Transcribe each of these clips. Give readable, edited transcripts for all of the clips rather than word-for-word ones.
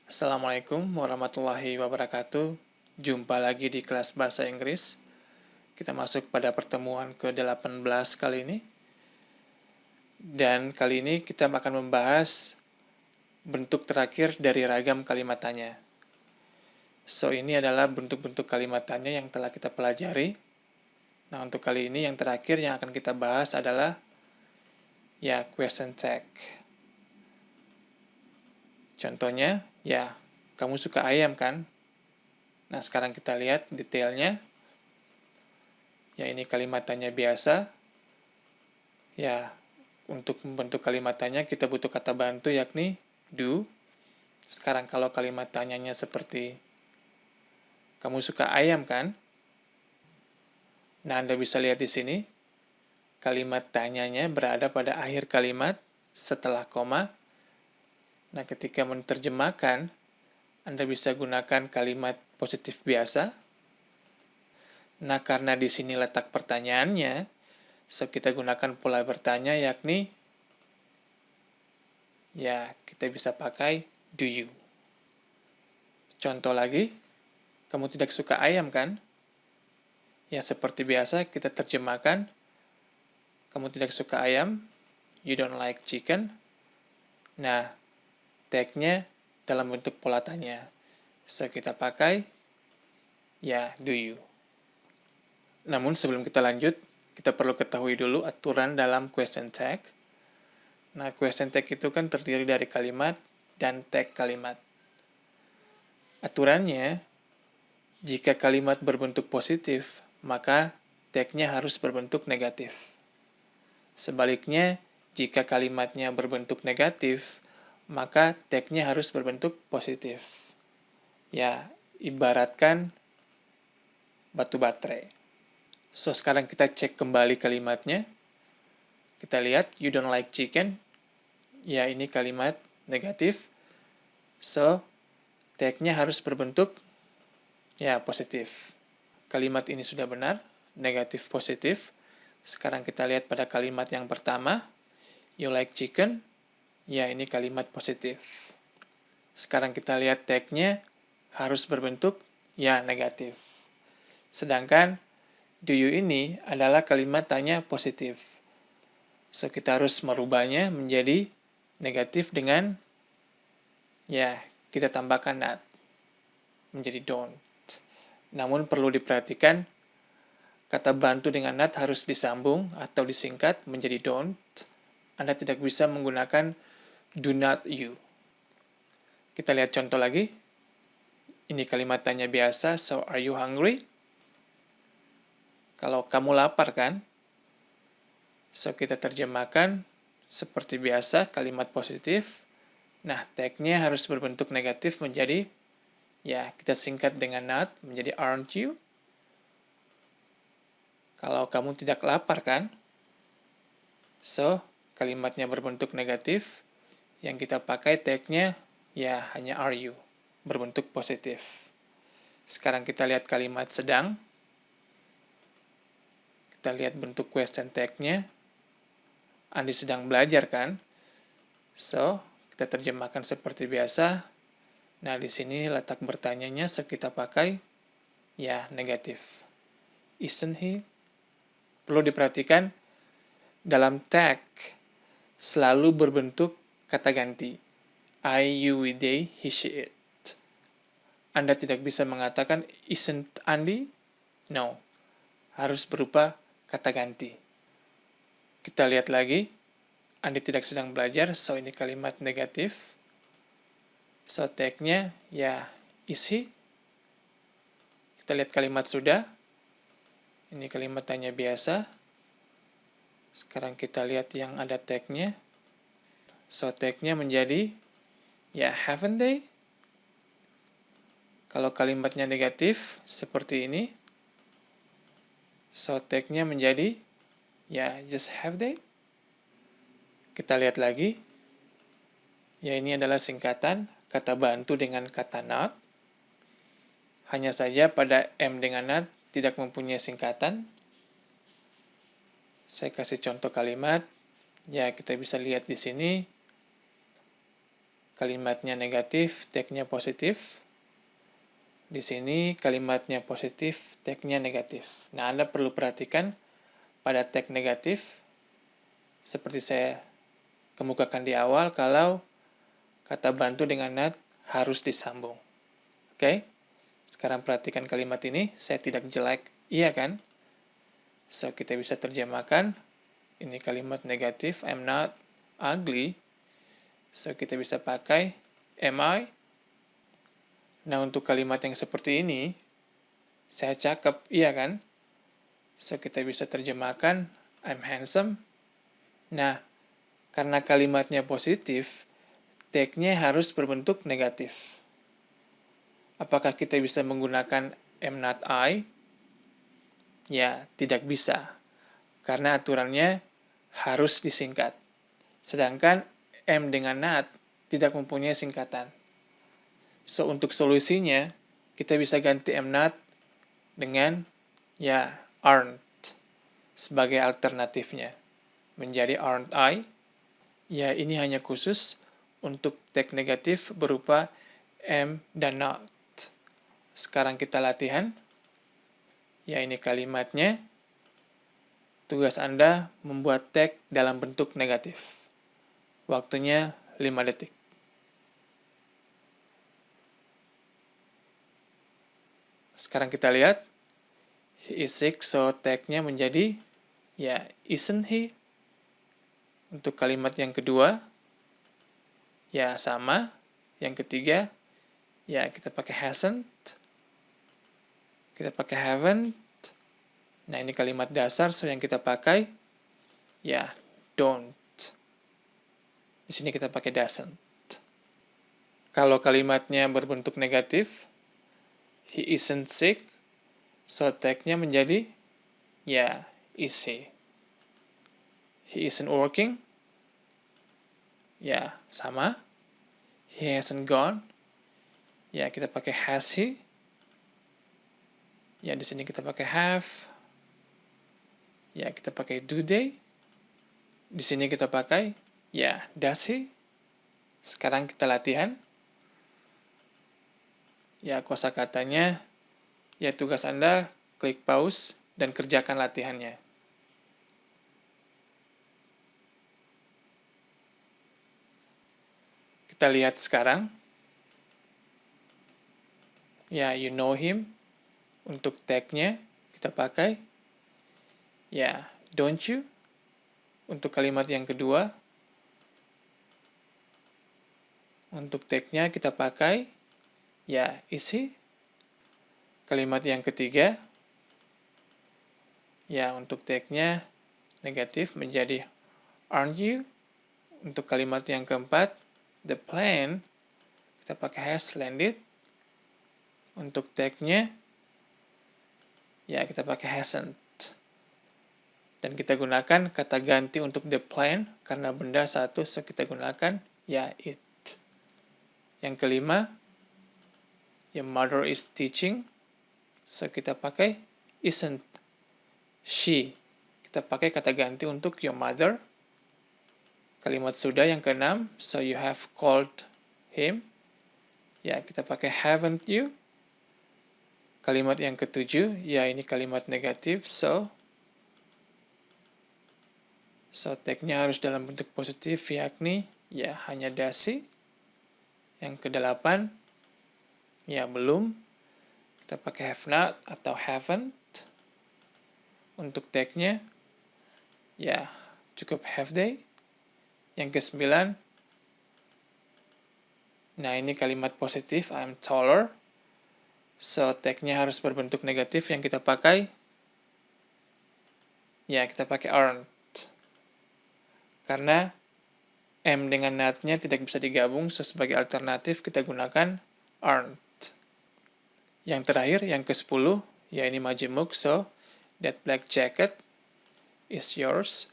Assalamualaikum warahmatullahi wabarakatuh. Jumpa lagi di kelas bahasa Inggris. Kita masuk pada pertemuan ke-18 kali ini. Dan kali ini kita akan membahas bentuk terakhir dari ragam kalimat tanya. So, ini adalah bentuk-bentuk kalimat tanya yang telah kita pelajari. Nah, untuk kali ini yang terakhir yang akan kita bahas adalah question tag. Contohnya, kamu suka ayam kan? Nah, sekarang kita lihat detailnya. Ini kalimat tanya biasa. Untuk membentuk kalimat tanya kita butuh kata bantu yakni do. Sekarang kalau kalimat tanyanya seperti kamu suka ayam kan? Nah, Anda bisa lihat di sini kalimat tanyanya berada pada akhir kalimat setelah koma. Nah, ketika menerjemahkan Anda bisa gunakan kalimat positif biasa. Nah, karena di sini letak pertanyaannya, kita gunakan pola bertanya yakni kita bisa pakai do you. Contoh lagi, kamu tidak suka ayam kan? Seperti biasa kita terjemahkan, kamu tidak suka ayam, you don't like chicken. Nah, tag-nya dalam bentuk pola tanya. Kita pakai do you. Namun sebelum kita lanjut, kita perlu ketahui dulu aturan dalam question tag. Nah, question tag itu kan terdiri dari kalimat dan tag kalimat. Aturannya, jika kalimat berbentuk positif, maka tag-nya harus berbentuk negatif. Sebaliknya, jika kalimatnya berbentuk negatif, maka tag-nya harus berbentuk positif. Ibaratkan batu baterai. So, sekarang kita cek kembali kalimatnya. Kita lihat, you don't like chicken. Ini kalimat negatif. So, tag-nya harus berbentuk positif. Kalimat ini sudah benar, negatif positif. Sekarang kita lihat pada kalimat yang pertama, you like chicken. Ini kalimat positif. Sekarang kita lihat tag-nya harus berbentuk negatif. Sedangkan do you ini adalah kalimat tanya positif. So, kita harus merubahnya menjadi negatif dengan kita tambahkan not menjadi don't. Namun perlu diperhatikan kata bantu dengan not harus disambung atau disingkat menjadi don't. Anda tidak bisa menggunakan do not you. Kita lihat contoh lagi. Ini kalimat tanya biasa, so are you hungry? Kalau kamu lapar kan? So, kita terjemahkan seperti biasa kalimat positif. Nah, tag-nya harus berbentuk negatif menjadi kita singkat dengan not menjadi aren't you? Kalau kamu tidak lapar kan? So, kalimatnya berbentuk negatif. Yang kita pakai tag-nya hanya are you, berbentuk positif. Sekarang kita lihat kalimat sedang. Kita lihat bentuk question tag-nya. Andi sedang belajar kan? So, kita terjemahkan seperti biasa. Nah, di sini letak bertanyanya kita pakai negatif. Isn't he? Perlu diperhatikan, dalam tag selalu berbentuk kata ganti. I, you, we, they, he, she, it. Anda tidak bisa mengatakan isn't Andi? No. Harus berupa kata ganti. Kita lihat lagi. Andi tidak sedang belajar, so ini kalimat negatif. So, tag-nya is he? Kita lihat kalimat sudah. Ini kalimat tanya biasa. Sekarang kita lihat yang ada tag-nya. So, tag-nya menjadi haven't they? Kalau kalimatnya negatif, seperti ini. So, tag-nya menjadi just have they? Kita lihat lagi. Ini adalah singkatan kata bantu dengan kata not. Hanya saja pada M dengan not tidak mempunyai singkatan. Saya kasih contoh kalimat. Kita bisa lihat di sini. kalimatnya negatif, tagnya positif. Di sini kalimatnya positif, tagnya negatif. Nah, Anda perlu perhatikan pada tag negatif, seperti saya kemukakan di awal, kalau kata bantu dengan not harus disambung. Oke? Sekarang perhatikan kalimat ini, saya tidak jelek, iya kan? So, kita bisa terjemahkan, ini kalimat negatif, I'm not ugly. So, kita bisa pakai, am I? Nah, untuk kalimat yang seperti ini, saya cakep, iya kan? So, kita bisa terjemahkan, I'm handsome. Nah, karena kalimatnya positif, tag-nya harus berbentuk negatif. Apakah kita bisa menggunakan am not I? Ya, tidak bisa. Karena aturannya harus disingkat. Sedangkan am dengan not tidak mempunyai singkatan. So, untuk solusinya, kita bisa ganti am not dengan, ya, aren't sebagai alternatifnya. Menjadi aren't I. Ya, ini hanya khusus untuk tag negatif berupa am dan not. Sekarang kita latihan. Ya, ini kalimatnya. Tugas Anda membuat tag dalam bentuk negatif. Waktunya 5 detik. Sekarang kita lihat, he is sick, so tag-nya menjadi, ya, isn't he? Untuk kalimat yang kedua, ya, sama. Yang ketiga, ya, kita pakai hasn't. Kita pakai haven't. Nah, ini kalimat dasar, so yang kita pakai, ya, don't. Di sini kita pakai doesn't. Kalau kalimatnya berbentuk negatif, he isn't sick, so tag-nya menjadi, ya, is he. He isn't working, ya, sama. He hasn't gone, ya, kita pakai has he. Ya, di sini kita pakai have. Ya, kita pakai do they. Di sini kita pakai, ya, does he. Sekarang kita latihan. Ya, kosakatanya, ya, tugas Anda klik pause dan kerjakan latihannya. Kita lihat sekarang. Ya, you know him. Untuk tag-nya kita pakai, ya, don't you. Untuk kalimat yang kedua, untuk tag-nya kita pakai, ya, is he. Kalimat yang ketiga, ya, untuk tag-nya negatif menjadi aren't you. Untuk kalimat yang keempat, the plane, kita pakai has landed. Untuk tag-nya, ya, kita pakai hasn't. Dan kita gunakan kata ganti untuk the plane, karena benda satu, so kita gunakan, ya, it. Yang kelima, your mother is teaching, so kita pakai isn't she. Kita pakai kata ganti untuk your mother. Kalimat sudah yang keenam, so you have called him. Ya, kita pakai haven't you. Kalimat yang ketujuh, ya, ini kalimat negatif, so tag-nya harus dalam bentuk positif, yakni, ya, hanya does he. Yang kedelapan, ya, belum. Kita pakai have not atau haven't. Untuk tag-nya, ya, cukup have they. Yang kesembilan, nah, ini kalimat positif, I'm taller. So, tag-nya harus berbentuk negatif yang kita pakai, ya, kita pakai aren't. Karena am dengan not-nya tidak bisa digabung, so sebagai alternatif kita gunakan aren't. Yang terakhir, yang ke-10, ya, ini majemuk, so that black jacket is yours.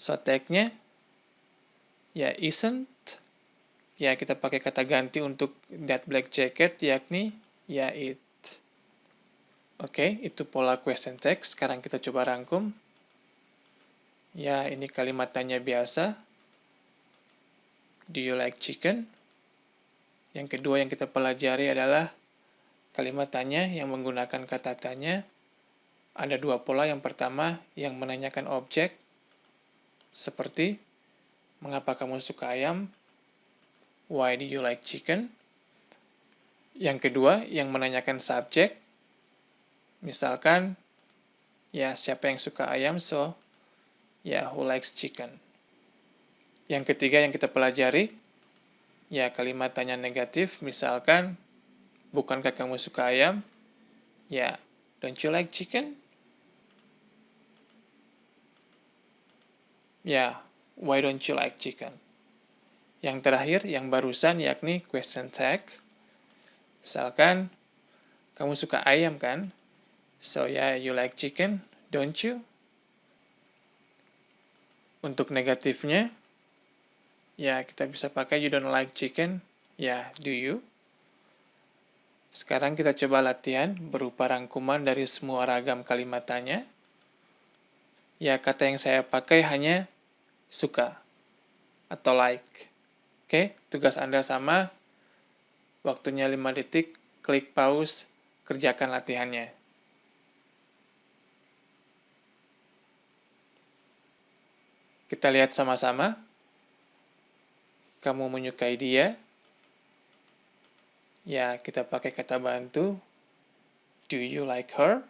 So, tag-nya, ya, isn't. Ya, kita pakai kata ganti untuk that black jacket, yakni, ya, it. Oke, itu pola question tag. Sekarang kita coba rangkum. Ya, ini kalimat tanya biasa. Do you like chicken? Yang kedua yang kita pelajari adalah kalimat tanya yang menggunakan kata tanya. Ada dua pola. Yang pertama yang menanyakan objek, seperti mengapa kamu suka ayam? Why do you like chicken? Yang kedua yang menanyakan subjek, misalkan ya siapa yang suka ayam, so ya who likes chicken. Yang ketiga yang kita pelajari ya kalimat tanya negatif, misalkan bukankah kamu suka ayam? Ya, don't you like chicken? Ya, why don't you like chicken? Yang terakhir, yang barusan, yakni question tag. Misalkan, kamu suka ayam kan? So, yeah, you like chicken, don't you? Untuk negatifnya, ya kita bisa pakai you don't like chicken, ya do you? Sekarang kita coba latihan berupa rangkuman dari semua ragam kalimat tanya. Ya, kata yang saya pakai hanya suka atau like. Oke, tugas Anda sama. Waktunya 5 detik, klik pause, kerjakan latihannya. Kita lihat sama-sama. Kamu menyukai dia. Ya, kita pakai kata bantu. Do you like her?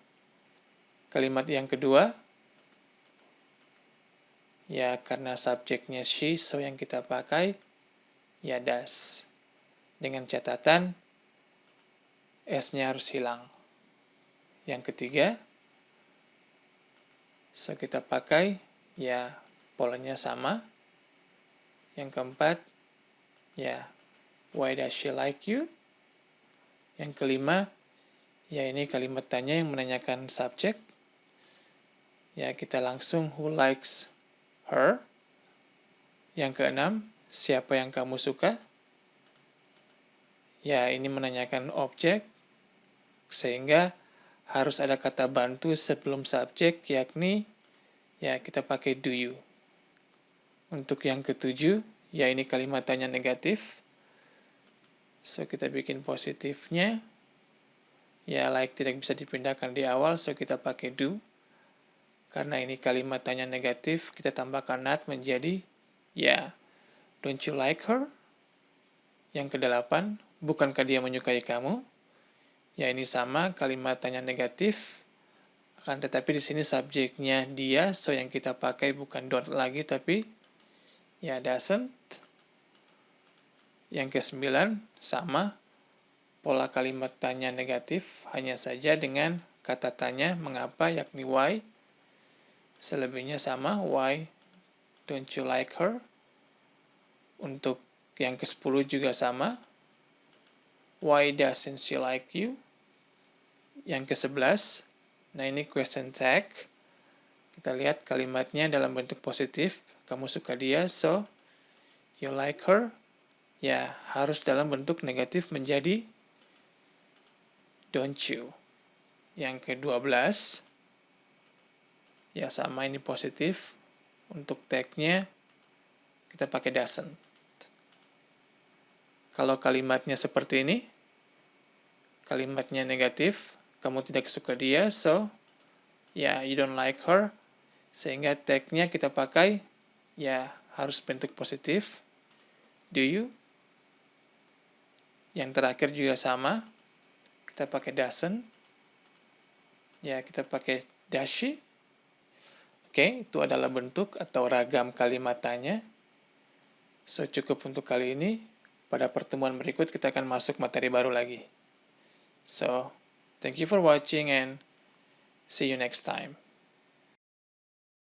Kalimat yang kedua. Ya, karena subjeknya she, so yang kita pakai ya does. Dengan catatan S-nya harus hilang. Yang ketiga, so kita pakai ya polanya sama. Yang keempat, ya why does she like you? Yang kelima, ya ini kalimat tanya yang menanyakan subjek. Ya kita langsung who likes her. Yang keenam, siapa yang kamu suka? Ya, ini menanyakan objek, sehingga harus ada kata bantu sebelum subjek, yakni ya kita pakai do you. Untuk yang ketujuh, ya ini kalimat tanya negatif. So, kita bikin positifnya. Ya, like tidak bisa dipindahkan di awal, so kita pakai do. Karena ini kalimat tanya negatif, kita tambahkan not menjadi ya, don't you like her? Yang kedelapan, bukankah dia menyukai kamu? Ya ini sama, kalimat tanya negatif. Akan tetapi di sini subjeknya dia, so yang kita pakai bukan don't lagi, tapi ya doesn't. Yang kesembilan, sama, pola kalimat tanya negatif, hanya saja dengan kata tanya mengapa, yakni why. Selebihnya sama, why don't you like her? Untuk yang ke-10 juga sama, why doesn't she like you? Yang ke-11, nah ini question tag. Kita lihat kalimatnya dalam bentuk positif, kamu suka dia, so you like her. Ya, harus dalam bentuk negatif menjadi don't you. Yang ke-12, ya sama ini positif. Untuk tagnya kita pakai doesn't. Kalau kalimatnya seperti ini, kalimatnya negatif, kamu tidak suka dia, so ya you don't like her, sehingga tagnya kita pakai ya harus bentuk positif, do you. Yang terakhir juga sama, kita pakai doesn't, ya kita pakai does she. Oke, itu adalah bentuk atau ragam kalimat tanya. So, cukup untuk kali ini. Pada pertemuan berikut kita akan masuk materi baru lagi. So, thank you for watching and see you next time.